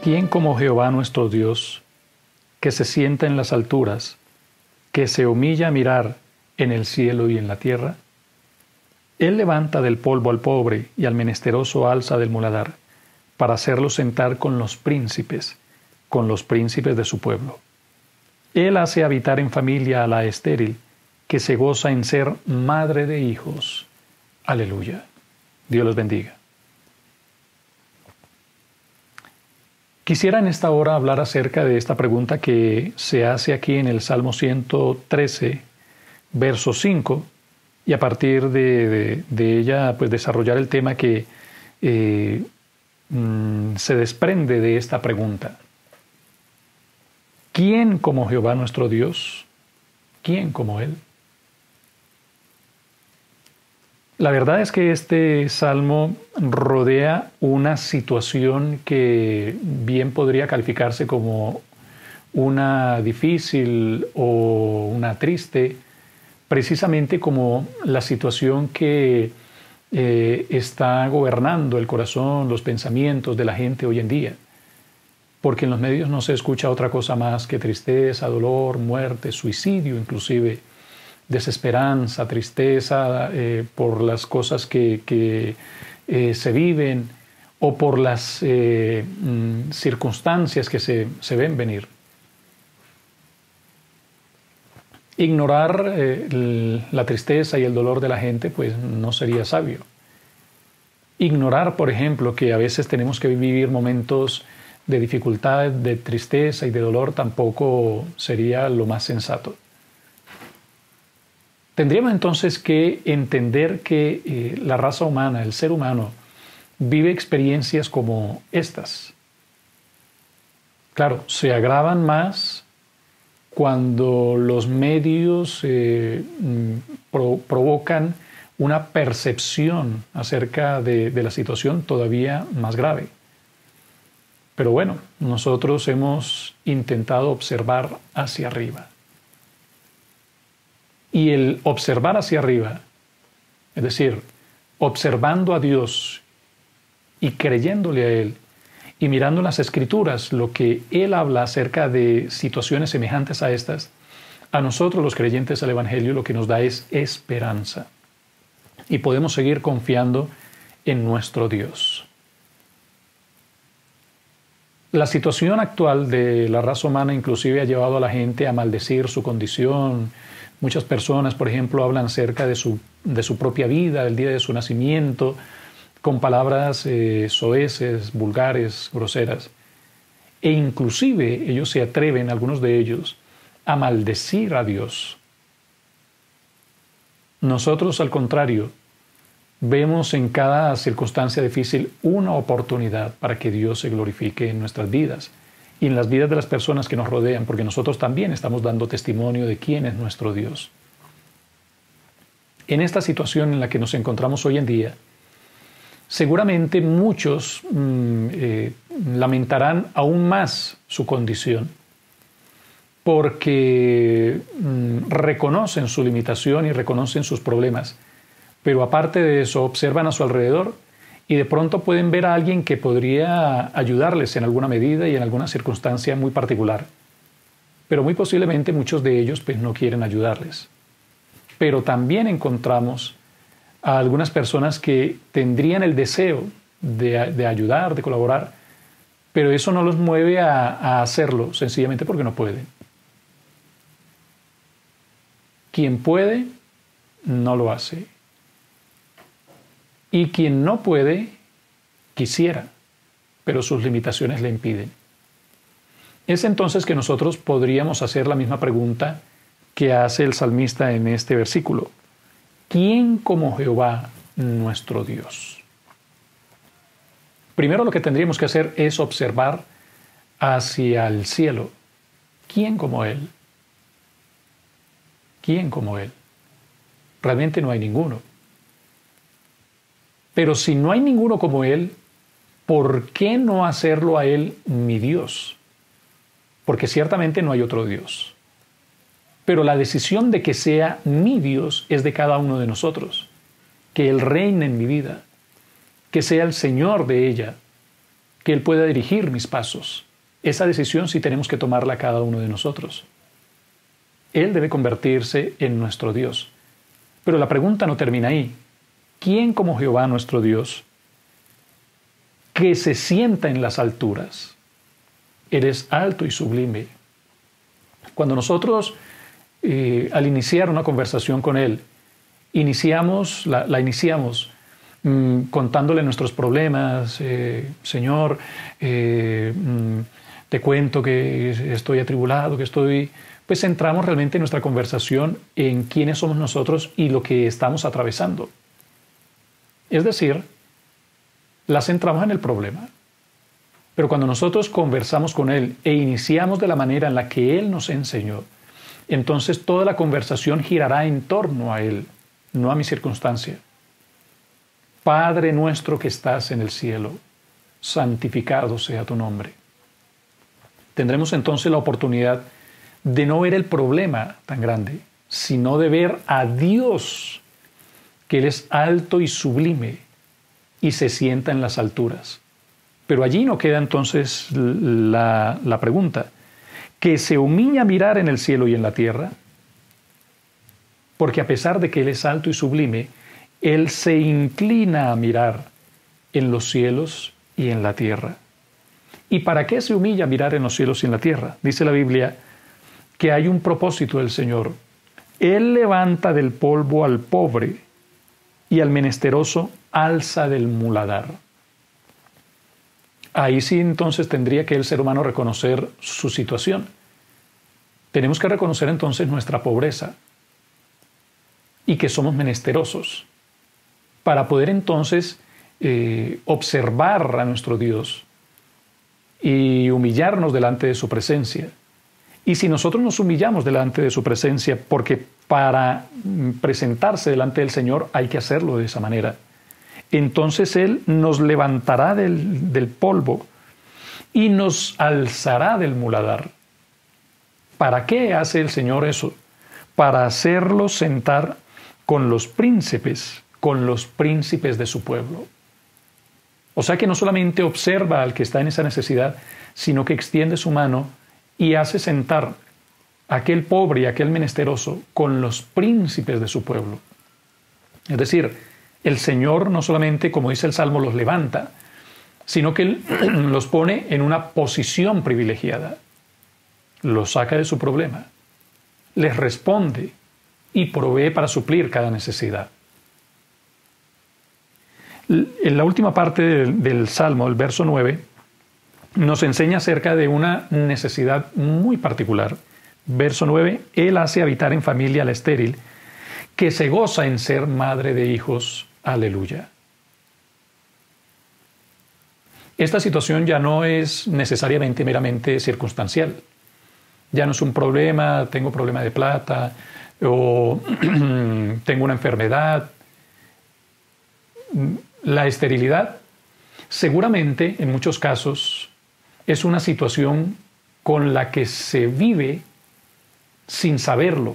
¿Quién como Jehová nuestro Dios, que se sienta en las alturas, que se humilla a mirar en el cielo y en la tierra? Él levanta del polvo al pobre y al menesteroso alza del muladar, para hacerlo sentar con los príncipes de su pueblo. Él hace habitar en familia a la estéril, que se goza en ser madre de hijos. Aleluya. Dios los bendiga. Quisiera en esta hora hablar acerca de esta pregunta que se hace aquí en el Salmo 113, verso 5, y a partir de ella pues desarrollar el tema que se desprende de esta pregunta. ¿Quién como Jehová nuestro Dios? ¿Quién como Él? La verdad es que este salmo rodea una situación que bien podría calificarse como una difícil o una triste, precisamente como la situación que está gobernando el corazón, los pensamientos de la gente hoy en día. Porque en los medios no se escucha otra cosa más que tristeza, dolor, muerte, suicidio inclusive, desesperanza, tristeza por las cosas que se viven o por las circunstancias que se ven venir. Ignorar la tristeza y el dolor de la gente pues no sería sabio. Ignorar, por ejemplo, que a veces tenemos que vivir momentos de dificultad, de tristeza y de dolor tampoco sería lo más sensato. Tendríamos entonces que entender que la raza humana, el ser humano, vive experiencias como estas. Claro, se agravan más cuando los medios provocan una percepción acerca de la situación todavía más grave. Pero bueno, nosotros hemos intentado observar hacia arriba. Y el observar hacia arriba, es decir, observando a Dios y creyéndole a Él y mirando en las Escrituras lo que Él habla acerca de situaciones semejantes a estas, a nosotros los creyentes del Evangelio lo que nos da es esperanza. Y podemos seguir confiando en nuestro Dios. La situación actual de la raza humana inclusive ha llevado a la gente a maldecir su condición. Muchas personas, por ejemplo, hablan acerca de su propia vida, del día de su nacimiento, con palabras soeces, vulgares, groseras. E inclusive ellos se atreven, algunos de ellos, a maldecir a Dios. Nosotros, al contrario, vemos en cada circunstancia difícil una oportunidad para que Dios se glorifique en nuestras vidas y en las vidas de las personas que nos rodean, porque nosotros también estamos dando testimonio de quién es nuestro Dios. En esta situación en la que nos encontramos hoy en día, seguramente muchos lamentarán aún más su condición, porque reconocen su limitación y reconocen sus problemas, pero aparte de eso observan a su alrededor y de pronto pueden ver a alguien que podría ayudarles en alguna medida y en alguna circunstancia muy particular. Pero muy posiblemente muchos de ellos pues, no quieren ayudarles. Pero también encontramos a algunas personas que tendrían el deseo de ayudar, de colaborar, pero eso no los mueve a hacerlo, sencillamente porque no pueden. Quien puede, no lo hace. Y quien no puede, quisiera, pero sus limitaciones le impiden. Es entonces que nosotros podríamos hacer la misma pregunta que hace el salmista en este versículo. ¿Quién como Jehová nuestro Dios? Primero lo que tendríamos que hacer es observar hacia el cielo. ¿Quién como Él? ¿Quién como Él? Realmente no hay ninguno. Pero si no hay ninguno como Él, ¿por qué no hacerlo a Él mi Dios? Porque ciertamente no hay otro Dios. Pero la decisión de que sea mi Dios es de cada uno de nosotros. Que Él reine en mi vida, que sea el Señor de ella, que Él pueda dirigir mis pasos. Esa decisión sí tenemos que tomarla cada uno de nosotros. Él debe convertirse en nuestro Dios. Pero la pregunta no termina ahí. ¿Quién como Jehová nuestro Dios, que se sienta en las alturas? Él es alto y sublime. Cuando nosotros, al iniciar una conversación con Él, la iniciamos contándole nuestros problemas. Señor, te cuento que estoy atribulado, pues centramos realmente nuestra conversación en quiénes somos nosotros y lo que estamos atravesando. Es decir, la centramos en el problema. Pero cuando nosotros conversamos con Él e iniciamos de la manera en la que Él nos enseñó, entonces toda la conversación girará en torno a Él, no a mi circunstancia. Padre nuestro que estás en el cielo, santificado sea tu nombre. Tendremos entonces la oportunidad de no ver el problema tan grande, sino de ver a Dios, que Él es alto y sublime y se sienta en las alturas. Pero allí no queda entonces la pregunta, que se humilla a mirar en el cielo y en la tierra, porque a pesar de que Él es alto y sublime, Él se inclina a mirar en los cielos y en la tierra. ¿Y para qué se humilla a mirar en los cielos y en la tierra? Dice la Biblia que hay un propósito del Señor. Él levanta del polvo al pobre y al menesteroso alza del muladar. Ahí sí entonces tendría que el ser humano reconocer su situación. Tenemos que reconocer entonces nuestra pobreza y que somos menesterosos para poder entonces observar a nuestro Dios y humillarnos delante de su presencia. Y si nosotros nos humillamos delante de su presencia, porque para presentarse delante del Señor hay que hacerlo de esa manera, entonces Él nos levantará del polvo y nos alzará del muladar. ¿Para qué hace el Señor eso? Para hacerlos sentar con los príncipes de su pueblo. O sea que no solamente observa al que está en esa necesidad, sino que extiende su mano y hace sentar a aquel pobre y a aquel menesteroso con los príncipes de su pueblo. Es decir, el Señor no solamente, como dice el Salmo, los levanta, sino que Él los pone en una posición privilegiada. Los saca de su problema, les responde y provee para suplir cada necesidad. En la última parte del Salmo, el verso 9, nos enseña acerca de una necesidad muy particular. Verso 9, Él hace habitar en familia a la estéril, que se goza en ser madre de hijos. Aleluya. Esta situación ya no es necesariamente meramente circunstancial. Ya no es un problema, tengo problema de plata o tengo una enfermedad. La esterilidad seguramente en muchos casos es una situación con la que se vive sin saberlo.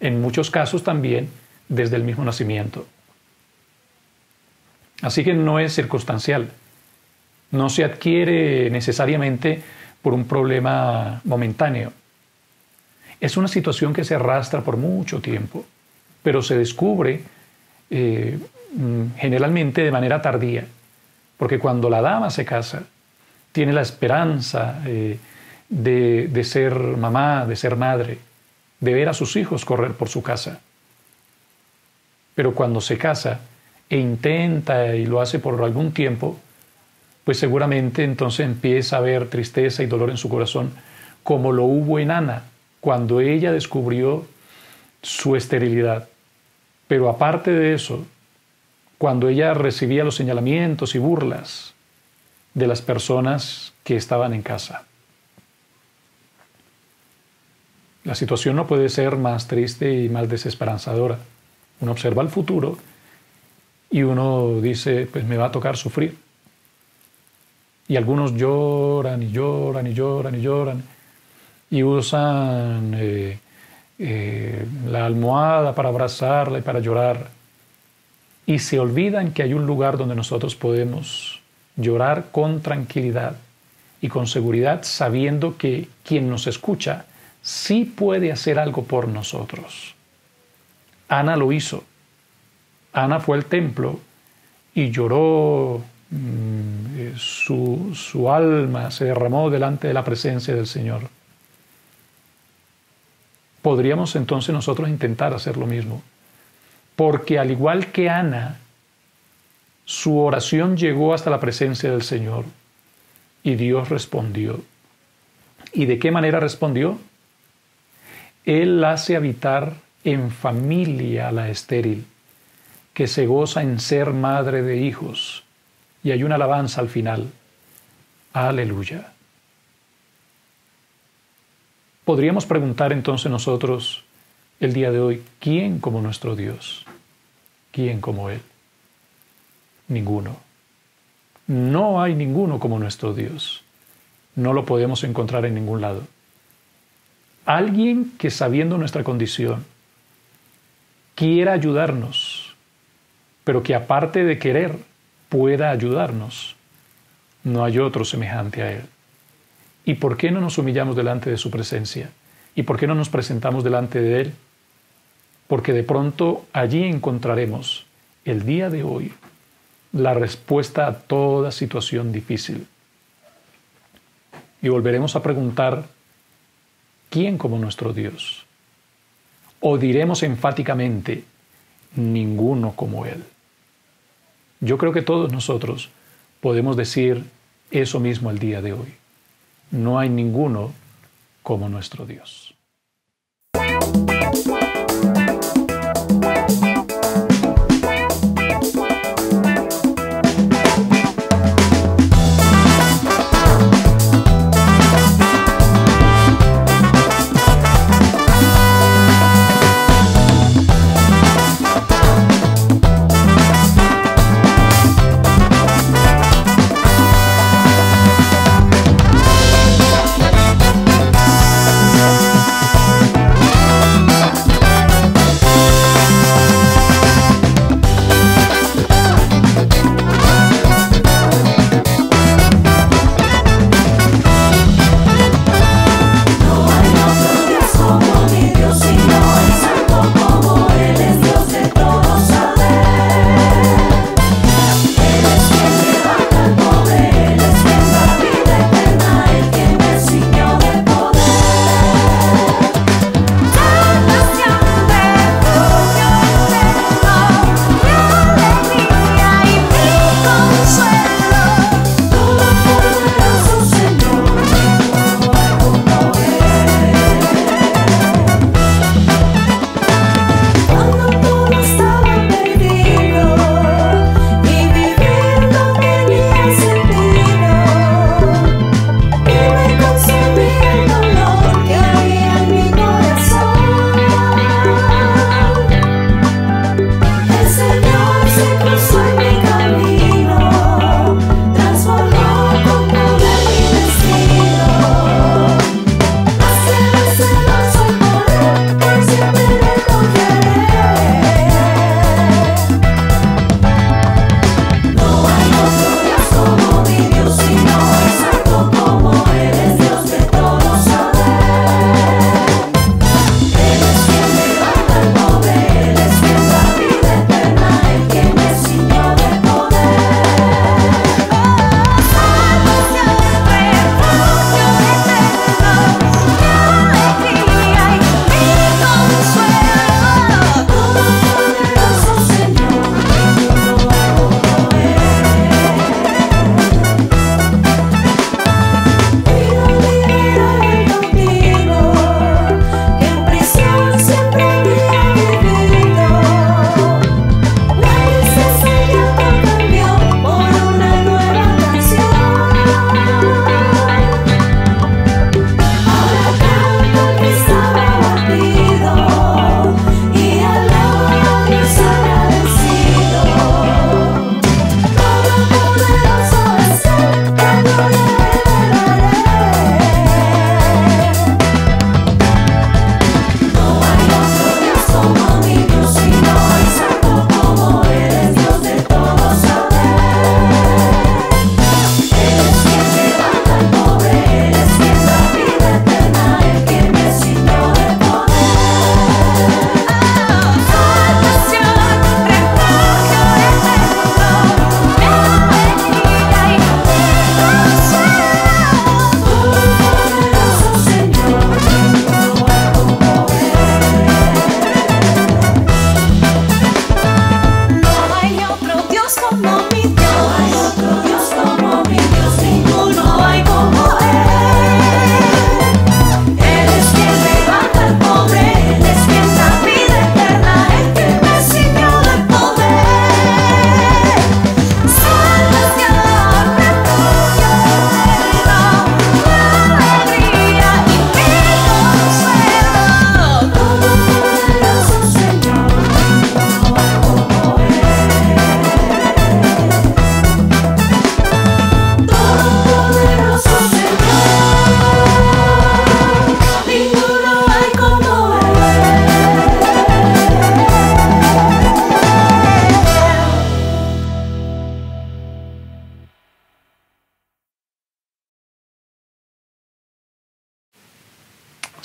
En muchos casos también desde el mismo nacimiento. Así que no es circunstancial. No se adquiere necesariamente por un problema momentáneo. Es una situación que se arrastra por mucho tiempo, pero se descubre generalmente de manera tardía, porque cuando la dama se casa, tiene la esperanza de ser mamá, de ser madre, de ver a sus hijos correr por su casa. Pero cuando se casa e intenta y lo hace por algún tiempo, pues seguramente entonces empieza a haber tristeza y dolor en su corazón, como lo hubo en Ana, cuando ella descubrió su esterilidad. Pero aparte de eso, cuando ella recibía los señalamientos y burlas de las personas que estaban en casa. La situación no puede ser más triste y más desesperanzadora. Uno observa el futuro y uno dice, pues me va a tocar sufrir. Y algunos lloran y lloran y lloran y lloran y usan la almohada para abrazarla y para llorar. Y se olvidan que hay un lugar donde nosotros podemos llorar con tranquilidad y con seguridad, sabiendo que quien nos escucha sí puede hacer algo por nosotros. Ana lo hizo. Ana fue al templo y lloró, su alma se derramó delante de la presencia del Señor. Podríamos entonces nosotros intentar hacer lo mismo, porque al igual que Ana, su oración llegó hasta la presencia del Señor y Dios respondió. ¿Y de qué manera respondió? Él hace habitar en familia a la estéril, que se goza en ser madre de hijos. Y hay una alabanza al final. Aleluya. Podríamos preguntar entonces nosotros el día de hoy, ¿quién como nuestro Dios? ¿Quién como Él? Ninguno. No hay ninguno como nuestro Dios. No lo podemos encontrar en ningún lado. Alguien que, sabiendo nuestra condición, quiera ayudarnos, pero que aparte de querer, pueda ayudarnos. No hay otro semejante a Él. ¿Y por qué no nos humillamos delante de su presencia? ¿Y por qué no nos presentamos delante de Él? Porque de pronto allí encontraremos el día de hoy la respuesta a toda situación difícil. Y volveremos a preguntar, ¿quién como nuestro Dios? O diremos enfáticamente, ninguno como Él. Yo creo que todos nosotros podemos decir eso mismo el día de hoy. No hay ninguno como nuestro Dios.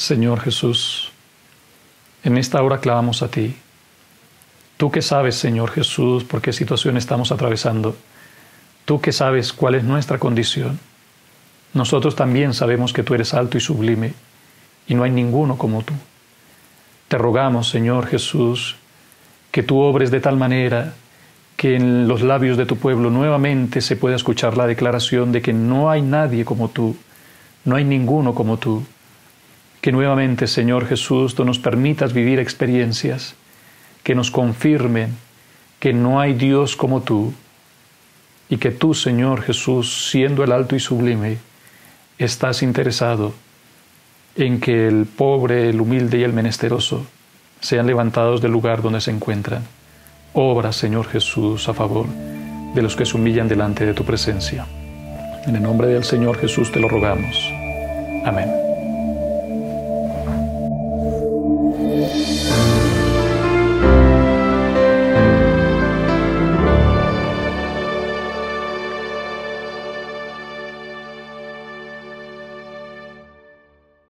Señor Jesús, en esta hora clamamos a ti. Tú que sabes, Señor Jesús, por qué situación estamos atravesando. Tú que sabes cuál es nuestra condición. Nosotros también sabemos que tú eres alto y sublime, y no hay ninguno como tú. Te rogamos, Señor Jesús, que tú obres de tal manera que en los labios de tu pueblo nuevamente se pueda escuchar la declaración de que no hay nadie como tú, no hay ninguno como tú. Que nuevamente, Señor Jesús, tú nos permitas vivir experiencias que nos confirmen que no hay Dios como tú y que tú, Señor Jesús, siendo el alto y sublime, estás interesado en que el pobre, el humilde y el menesteroso sean levantados del lugar donde se encuentran. Obra, Señor Jesús, a favor de los que se humillan delante de tu presencia. En el nombre del Señor Jesús te lo rogamos. Amén.